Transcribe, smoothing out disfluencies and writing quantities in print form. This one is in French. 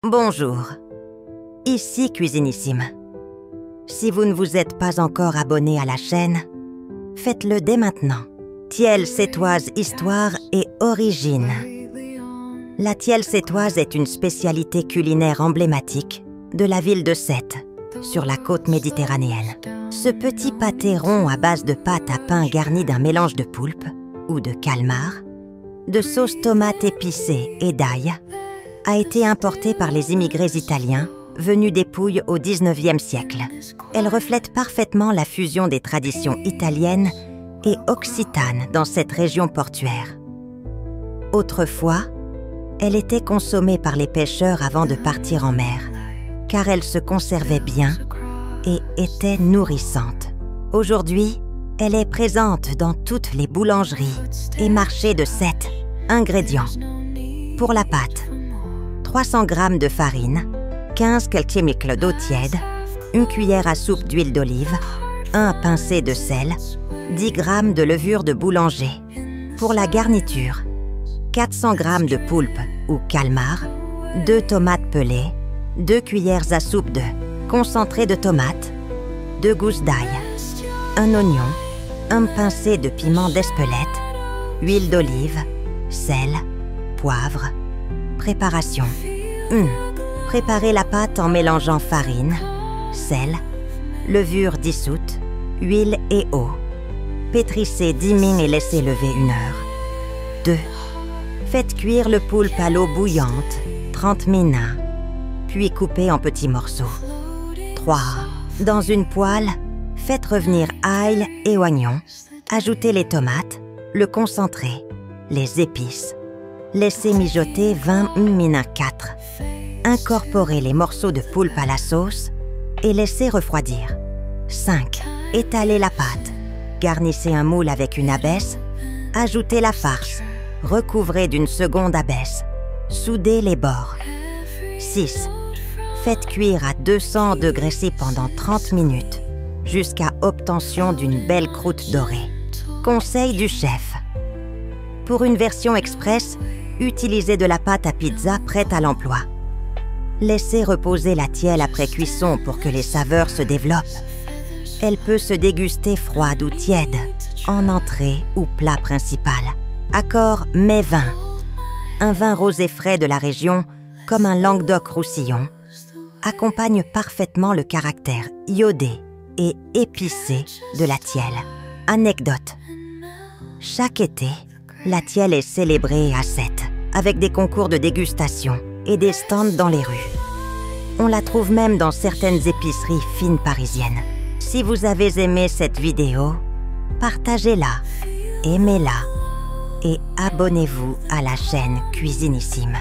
Bonjour, ici Cuisinissime. Si vous ne vous êtes pas encore abonné à la chaîne, faites-le dès maintenant. Tielle sétoise histoire et origine. La tielle sétoise est une spécialité culinaire emblématique de la ville de Sète, sur la côte méditerranéenne. Ce petit pâté rond à base de pâte à pain garni d'un mélange de poulpe ou de calmar, de sauce tomate épicée et d'ail, a été importée par les immigrés italiens venus des Pouilles au XIXe siècle. Elle reflète parfaitement la fusion des traditions italiennes et occitanes dans cette région portuaire. Autrefois, elle était consommée par les pêcheurs avant de partir en mer, car elle se conservait bien et était nourrissante. Aujourd'hui, elle est présente dans toutes les boulangeries et marchés de Sète. Ingrédients. Pour la pâte, 300 g de farine, 15 centimètres d'eau tiède, une cuillère à soupe d'huile d'olive, un pincé de sel, 10 g de levure de boulanger. Pour la garniture, 400 g de poulpe ou calmar, 2 tomates pelées, 2 cuillères à soupe de concentré de tomate, 2 gousses d'ail, un oignon, un pincé de piment d'Espelette, huile d'olive, sel, poivre. Préparation. 1. Préparez la pâte en mélangeant farine, sel, levure dissoute, huile et eau. Pétrissez 10 minutes et laissez lever 1 heure. 2. Faites cuire le poulpe à l'eau bouillante, 30 minutes, puis coupez en petits morceaux. 3. Dans une poêle, faites revenir ail et oignons, ajoutez les tomates, le concentré, les épices. Laissez mijoter 20 minutes 4. Incorporez les morceaux de poulpe à la sauce et laissez refroidir. 5. Étalez la pâte. Garnissez un moule avec une abaisse. Ajoutez la farce. Recouvrez d'une seconde abaisse. Soudez les bords. 6. Faites cuire à 200 degrés C pendant 30 minutes, jusqu'à obtention d'une belle croûte dorée. Conseil du chef. Pour une version express, utilisez de la pâte à pizza prête à l'emploi. Laissez reposer la tielle après cuisson pour que les saveurs se développent. Elle peut se déguster froide ou tiède, en entrée ou plat principal. Accord mets-vin. Un vin rosé frais de la région, comme un Languedoc-Roussillon, accompagne parfaitement le caractère iodé et épicé de la tielle. Anecdote. Chaque été, la tielle est célébrée à Sète, avec des concours de dégustation et des stands dans les rues. On la trouve même dans certaines épiceries fines parisiennes. Si vous avez aimé cette vidéo, partagez-la, aimez-la et abonnez-vous à la chaîne Cuisinissime.